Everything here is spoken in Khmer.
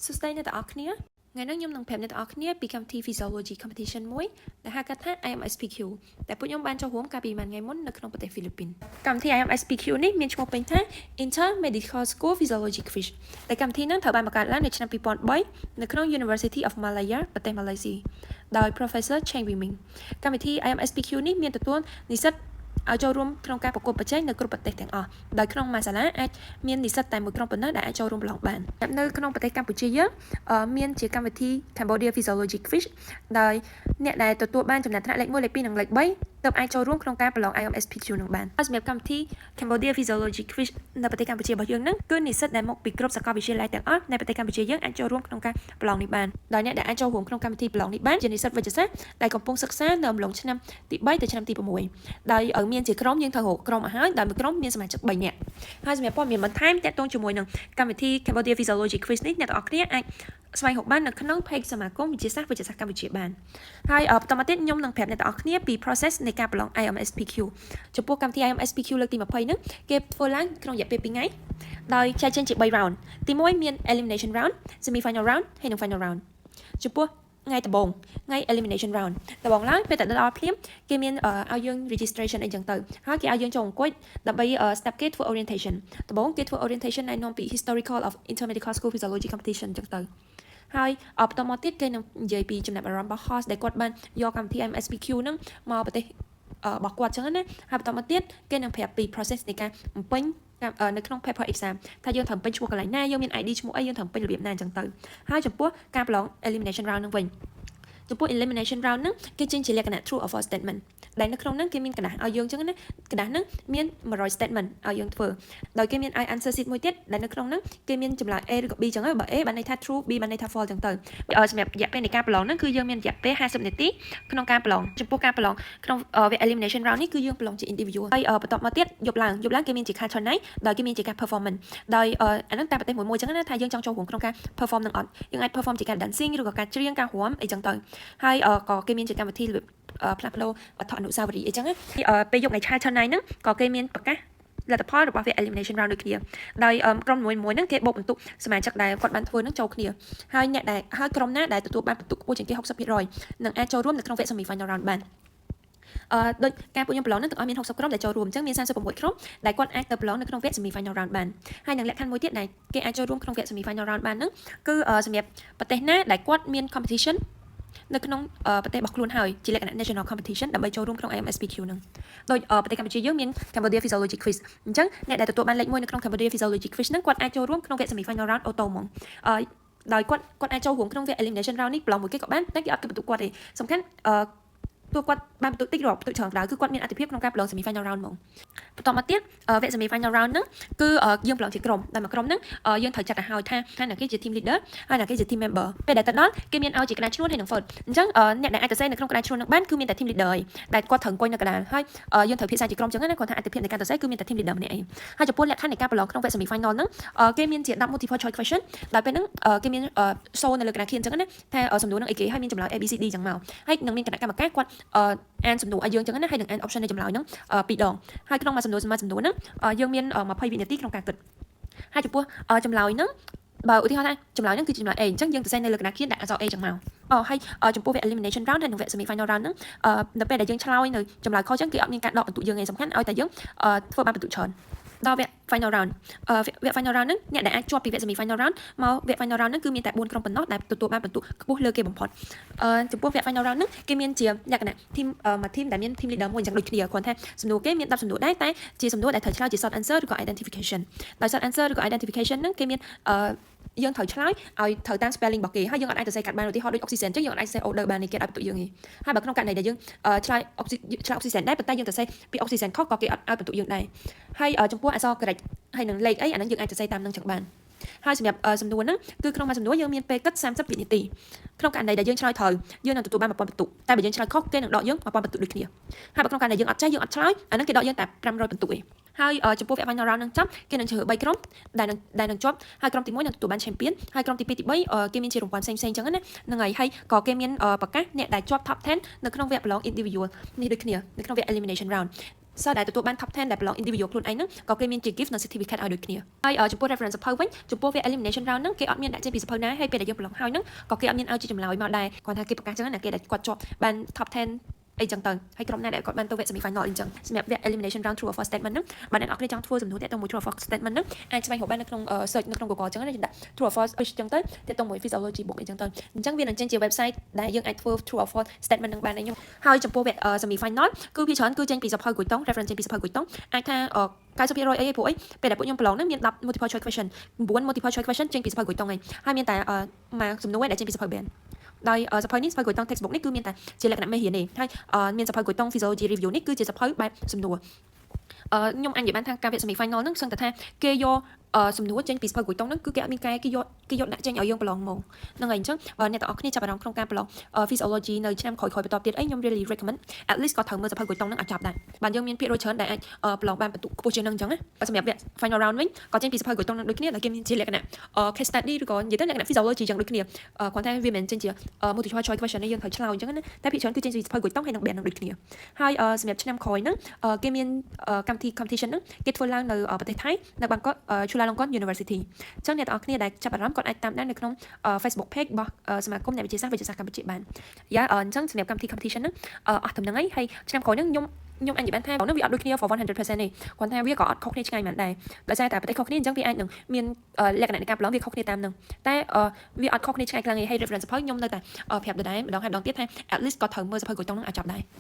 សួស្តីអ្នកទាំងអស់គ្នាថ្ងៃនេះខ្ញុំនឹងប្រាប់អ្នកទាំងអស់គ្នាពីកម្មវិធី Physiology Competition មួយដែលហៅកាត់ថា IMSPQ ដែលពួកខ្ញុំបានចូលរួមកាលពីមួយថ្ងៃមុននៅក្នុងប្រទេសហ្វីលីពីនកម្មវិធី IMSPQ នេះមានឈ្មោះពេញថា Inter Medical School Physiology Quiz ដែលកម្មវិធីនេះត្រូវបានបង្កើតឡើងនៅឆ្នាំ2003នៅក្នុង University of Malaya ប្រទេសម៉ាឡេស៊ីដោយ Professor Cheng Wei-ming កម្មវិធី IMSPQ នេះមានទទួលនិស្សិតឲ្យចូលរួមក្នុងការប្រកួតប្រជែងនៅគ្រប់ប្រទេសទាំងអស់ដោយក្នុងមួយសាលាអាចមាននិស្សិតតែមួយក្រុមប៉ុណ្ណោះដែលអាចចូលរួមប្រឡងបាននៅក្នុងប្រទេសកម្ពុជាយើងមានជាកម្មវិធី Cambodia Physiology Quiz ដោយអ្នកដែលទទួលបានចំណាត់ថ្នាក់លេខ1លេខ2និងលេខ3ទើបអាចចូលរួមក្នុងការប្រឡង IMSPQ នឹងបានហើយសម្រាប់កម្មវិធី Cambodia Physiology Quiz នៅប្រទេសកម្ពុជារបស់យើងហ្នឹងគឺនិស្សិតដែលមកពីគ្រប់សាកលវិទ្យាល័យទាំងអស់នៅប្រទេសកម្ពុជាយើងអាចចូលរួមក្នុងការប្រឡងនេះបានដោយអ្នកដែលអាចចូលរួមក្នុងកម្មវិធីប្រឡងនេះបានជានិស្សិតវិទ្យាសាស្ត្រដែលកំពុងសិក្សានៅអំឡុងឆ្នាំទី3ទៅឆ្នាំទី6ដោយឲ្យមានជាក្រុមយើងត្រូវរកក្រុមឲ្យហើយដោយមួយក្រុមមានសមាជិក3នាក់ហើយសម្រាប់ព័ត៌មានបន្ថែមទាក់ទងជាមួយនឹងកម្មវិធី Cambodia Physiology Quiz នេះអ្នកទាំងអស់គ្នាអាចស្វែងរកបាននៅក្នុង page សមាគមវិទ្យាសាស្ត្រកម្ពុជាបានហើយបន្តមកទៀតខ្ញុំនឹងប្រាប់អ្នកទាំងអស់គ្នាពី process នៃការប្រឡង IMSPQ ចំពោះកម្មវិធី IMSPQ លើកទី20ហ្នឹងគេធ្វើឡើងក្នុងរយៈពេល2ថ្ងៃដោយចែកចេញជា3 round ទី1មាន elimination round semi final round ហើយនិង final round ចំពោះថ្ងៃដំបូងថ្ងៃ elimination round ដំបូងឡើងពេលតែដល់ភ្លាមគេមានឲ្យយើង registration អីចឹងទៅហើយគេឲ្យយើងចូលអង្គុយដើម្បី step គេធ្វើ orientation ដំបូងគេធ្វើ orientation ណែនាំពី historical of Intermediate School Physiology Competition ចឹងទៅហើយបន្តមកទៀតគេនឹងនិយាយពីចំណាប់អារម្មណ៍របស់ host ដែលគាត់បានយកកម្មវិធី MSPQ ហ្នឹងមកប្រទេសរបស់គាត់ចឹងណាហើយបន្តមកទៀតគេនឹងប្រាប់ពី process នៃការបំពេញនៅក្នុង paper exam ថាយើងត្រូវពេញឈ្មោះកន្លែងណាយើងមាន ID ឈ្មោះអីយើងត្រូវពេញរបៀបណាអញ្ចឹងទៅហើយចំពោះការប្រឡង elimination round នឹងវិញចំពោះ elimination round ហ្នឹងគេចេញជាលក្ខណៈ true or false statement ដែលនៅក្នុងហ្នឹងគេមានกระดาษឲ្យយើងអញ្ចឹងណាกระดาษហ្នឹងមាន100 statement ឲ្យយើងធ្វើដោយគេមានឲ្យ answer sheet មួយទៀតដែលនៅក្នុងហ្នឹងគេមានចម្លើយ A ឬក៏ B អញ្ចឹងបើ A បានន័យថា true B បានន័យថា false អញ្ចឹងទៅសម្រាប់រយៈពេលនៃការប្រឡងហ្នឹងគឺយើងមានរយៈពេល50នាទីក្នុងការប្រឡងចំពោះការប្រឡងក្នុងវគ្គ elimination round នេះគឺយើងប្រឡងជា individual ហើយបន្តមកទៀតយប់ឡើងគេមានជាការ tonight ដោយគេមានជាការ performance ដោយអាហ្នឹងតាមប្រទេសមួយអញ្ចឹងណាថាយើងចង់ចូលរួមក្នុងការ perform នឹងអត់យើងអាច perform ជាការ dancing ឬក៏ការច្រៀងការរាំអីចឹងទៅហើយក៏គេមានជាកម្មវិធីផ្លាស់ប្ដូរវត្ថុអនុស្សាវរីយ៍អីចឹងពេលយប់ថ្ងៃឆាឆាណៃហ្នឹងក៏គេមានប្រកាសលទ្ធផលរបស់ elimination round ដូចគ្នាដោយក្រុមមួយហ្នឹងគេបូកបន្ទុកសមាជិកដែលគាត់បានធ្វើហ្នឹងចូលគ្នាហើយអ្នកដែលហើយក្រុមណាដែលទទួលបានបន្ទុកខ្ពស់ជាងគេ 60% នឹងអាចចូលរួមនៅក្នុងវគ្គ semi final round បានដូចការពួកខ្ញុំប្រឡងហ្នឹងទាំងអស់មាន60ក្រុមដែលចូលរួមអញ្ចឹងមាន36ក្រុមដែលគាត់អាចទៅប្រឡងនៅក្នុងវគ្គ semi final round បានហើយនឹងលក្ខខណ្ឌមួយទៀតដែលគេអាចចូលរួមក្នុងវគ្គ semi final round បានហ្នឹងគឺសម្រាប់ប្រទេសណាដែលគាត់មាន competition នៅក្នុងប្រទេសរបស់ខ្លួនហើយជាលក្ខណៈ national competition ដើម្បីចូលរួមក្នុង IMSPQ ហ្នឹងដោយប្រទេសកម្ពុជាយើងមាន Cambodia Physiology Quiz អញ្ចឹងអ្នកដែលទទួលបានលេខ1នៅក្នុង Cambodia Physiology Quiz ហ្នឹងគាត់អាចចូលរួមក្នុងវគ្គ semi final round អូតូហ្មងដោយគាត់អាចចូលរួមក្នុងវគ្គ elimination round នេះប្រឡងមួយគេក៏បានតែគេអត់គេបន្ទុកគាត់ទេសំខាន់ទោះគាត់បានបន្ទុកតិចឬបន្ទុកច្រើនដែរគឺគាត់មានអត្ថិភាពក្នុងការប្រឡង semi final round ហ្មងបន្តមកទៀតវគ្គ semi final round ហ្នឹងគឺយើងប្រឡងជាក្រុមតែមួយក្រុមហ្នឹងយើងត្រូវចាត់ឲ្យហើយថាអ្នកគេជា team leader ហើយអ្នកគេជា team member ពេលដែលទៅដល់គេមានឲ្យជាក្តារឈ្នួលហើយនឹង vote អញ្ចឹងអ្នកដែលអាចទៅសេនៅក្នុងក្តារឈ្នួលហ្នឹងបានគឺមានតែ team leader ហើយដែលគាត់ត្រូវអង្គុយនៅក្តារហើយយើងត្រូវភាសាជាក្រុមអញ្ចឹងណាគាត់ថាអត្ថិភាពនៃការទៅសេគឺមានតែ team leader ម្នាក់ឯងហើយចំពោះលក្ខខណ្ឌនៃការប្រឡងក្នុងវគ្គ semi final ហ្នឹងគេមានជា10 multiple choice question ដោយពេលហ្នឹងគេមានសូនៅលើក្តារខៀនអញ្ចឹងណាថាសំណួរហ្នឹងអីគេហើយមានចម្លើយ A B C D អញ្ចឹងមកហើយនឹងមានគណៈកម្មការគាត់អានសំណួរឲ្យយើងអញ្ចឹងណាហើយនឹងអាន option នៃចម្លើយហ្នឹង2ដងហើយក្នុងមួយសំណួរហ្នឹងយើងមាន20វិនាទីក្នុងការគិតហើយចំពោះចម្លើយហ្នឹងបើឧទាហរណ៍ថាចម្លើយហ្នឹងគឺចម្លើយ A អញ្ចឹងយើងទៅសេនៅលើក្តារខៀនដាក់អក្សរ A ចឹងមកហើយចំពោះវគ្គ elimination round ហើយនិងវគ្គ semi final round ហ្នឹងនៅពេលដែលយើងឆ្លើយនៅចម្លើយខុសអញ្ចឹងគេអត់មានការដកបន្ទុកយើងឯងសំខាន់ឲ្យតែយើងធ្វើបានបន្ទុកច្រើនដល់វគ្គ final round វគ្គ final round ហ្នឹងអ្នកដែលអាចជាប់ពីវគ្គ semi final round មកវគ្គ final round ហ្នឹងគឺមានតែ4ក្រុមប៉ុណ្ណោះដែលទទួលបានបន្ទុកខ្ពស់លើគេបំផុតចំពោះវគ្គ final round ហ្នឹងគេមានជាលក្ខណៈ team មួយ team ដែលមាន team leader មួយអញ្ចឹងដូចគ្នាគ្រាន់តែសំណួរគេមាន10សំណួរដែរតែជាសំណួរដែលត្រូវឆ្លើយជា short answer ឬក៏ identification ដោយ short answer ឬក៏ identification ហ្នឹងគេមានយើងត្រូវឆ្លើយឲ្យត្រូវតាម spelling របស់គេហើយយើងអត់អាចទៅសេកាត់បានឧទាហរណ៍ដូច oxygen អញ្ចឹងយើងអត់អាចសេ order បានគេឲ្យបន្ទុកយើងទេហើយបើក្នុងករណីដែលយើងឆ្លើយ oxygen ដែរប៉ុន្តែយើងទៅសេពី oxygen ខុសក៏គេអត់ឲ្យបន្ទុកយើងដែរហើយចំពោះអក្សរ correct ហើយនឹងលេខអីអាហ្នឹងយើងអាចទៅសេតាមនឹងចឹងបានហើយសម្រាប់សំណួរហ្នឹងគឺក្នុងមួយសំណួរយើងមានពេលគិត30វិនាទីក្នុងករណីដែលយើងឆ្លើយត្រូវយើងនឹងទទួលបាន1000បន្ទុកតែបើយើងឆ្លើយខុសគេនឹងដកយើង1000បន្ទុកដូចគ្នាហើយបើក្នុងករណីយើងអត់ចេះយើងអត់ឆ្លើយអាហ្នឹងគេដកយើងតែ500បន្ទុកឯងហើយចំពោះវគ្គ final round ហ្នឹងចប់គេនឹងជ្រើស3ក្រុមដែលនឹងជាប់ហើយក្រុមទី1នឹងទទួលបាន champion ហើយក្រុមទី2ទី3គេមានជារង្វាន់ផ្សេងៗចឹងណាហ្នឹងហើយក៏គេមានប្រកាសអ្នកដែលជាប់ top 10នៅក្នុងវគ្គប្រឡង individual នេះដូចគ្នានៅក្នុងវគ្គ elimination round សិស្សដែលទទួលបាន top 10 ដែលប្រឡង individual ខ្លួនឯងហ្នឹងក៏គេមានជា gift និង certificate ឲ្យដូចគ្នាហើយចំពោះ reference សភៅវិញចំពោះវា elimination round ហ្នឹងគេអត់មានដាក់ចេញពីសភៅណាហើយពេលដែលយើងប្រឡងហើយហ្នឹងក៏គេអត់មានឲ្យជាចម្លើយមកដែរគាត់ថាគេប្រកាសចឹងណាគេដែលគាត់ជាប់បាន top 10អីចឹងទៅហើយក្រុមណាដែលគាត់បានទៅវគ្គ semi final អីចឹងសម្រាប់វគ្គ elimination round true or false statement ហ្នឹងបើអ្នកនរគ្នាចង់ធ្វើសំណួរទាក់ទងមួយ true or false statement ហ្នឹងអាចស្វែងរកបាននៅក្នុង search នៅក្នុង Google ចឹងណាដាក់ true or false អីចឹងទៅទាក់ទងមួយ physiology book អីចឹងទៅអញ្ចឹងវានឹងចេញជា website ដែលយើងអាចធ្វើ true or false statement នឹងបានដែរខ្ញុំហើយចំពោះវគ្គ semi final គឺវាច្រើនគឺចេញពីសភៅគួយតុង reference ចេញពីសភៅគួយតុងអាចថា90%អីព្រោះអីពេលដែលពួកខ្ញុំប្រឡងហ្នឹងមាន10 multiple choice question 9 multiple choice question ចេញពីសភៅគួយតុងហើយមានតែមួយសំណួរដែលចេញពីសភៅ BN ដោយសភៅនេះសភៅគួយតុង textbook នេះគឺមានតែជាលក្ខណៈមេរៀនទេហើយមានសភៅគួយតុង physiology review នេះគឺជាសភៅបែបសំណួរខ្ញុំអាចនិយាយបានថាការវគ្គ semi final ហ្នឹងសឹងតែថាគេយកសំណួរចេញពីសភៅគួយតុងហ្នឹងគឺគេអត់មានគេយកដាក់ចេញឲ្យយើងប្រឡងមកហ្នឹងហើយអញ្ចឹងបើអ្នកទាំងអស់គ្នាចាប់អារម្មណ៍ក្នុងការប្រឡង physiology នៅឆ្នាំក្រោយៗបន្តទៀតអីខ្ញុំ really recommend at least ក៏ត្រូវមើលសភៅគួយតុងហ្នឹងឲ្យចប់ដែរបាទយើងមានភាគរយច្រើនដែលអាចប្រឡងបានបន្ទុកខ្ពស់ជាងហ្នឹងអញ្ចឹងណាបើសម្រាប់វគ្គ final round វិញក៏ចេញពីសភៅគួយតុងហ្នឹងដូចគ្នាដែលគេមានជាលក្ខណៈ case study ឬក៏និយាយទៅលក្ខណៈ physiology អញ្ចឹងដូចគ្នាគ្រាន់តែវាមិនចេញជា multiple choice question នេះយើងត្រូវឆ្លើយអញ្ចឹងណាតែភាគច្រើនគឺចេញពីសភៅគួយតុងហើយនឹង BN ហ្នឹងដូចគ្នាហើយសម្រាប់ឆ្នាំក្រោយហ្នឹងគេមានកម្មវិធី competition ហ្នឹងគេធ្វើឡើងនៅប្រទេសថៃនៅ Bangkok Chulalongkorn University អញ្ចឹងអ្នកទាំងអស់គ្នាដែលចាប់អារម្មណ៍គាត់អាចតាមដាននៅក្នុង Facebook page របស់សមាគមអ្នកវិទ្យាសាស្ត្រកម្ពុជាបានអញ្ចឹងសម្រាប់កម្មវិធី competition ហ្នឹងអស់ដំណឹងហើយឆ្នាំក្រោយហ្នឹងខ្ញុំអាចនិយាយបានថាបងហ្នឹងវាអត់ដូចគ្នា for 100%ទេគាត់ថាវាក៏អត់ខុសគ្នាឆ្ងាយមែនដែរដោយសារតែប្រទេសខុសគ្នាអញ្ចឹងវាអាចនឹងមានលក្ខណៈនៃការប្រឡងវាខុសគ្នាតាមហ្នឹងតែវាអត់ខុសគ្នាឆ្ងាយខ្លាំងទេហើយ reference សភៅខ្ញុំនៅតែប្រាប់ដដែលម្ដងហើយម្ដងទៀតថា at least ក៏ត្រូវមើលសភៅគួយតុងហ្នឹងឲ្យចប់ដែរ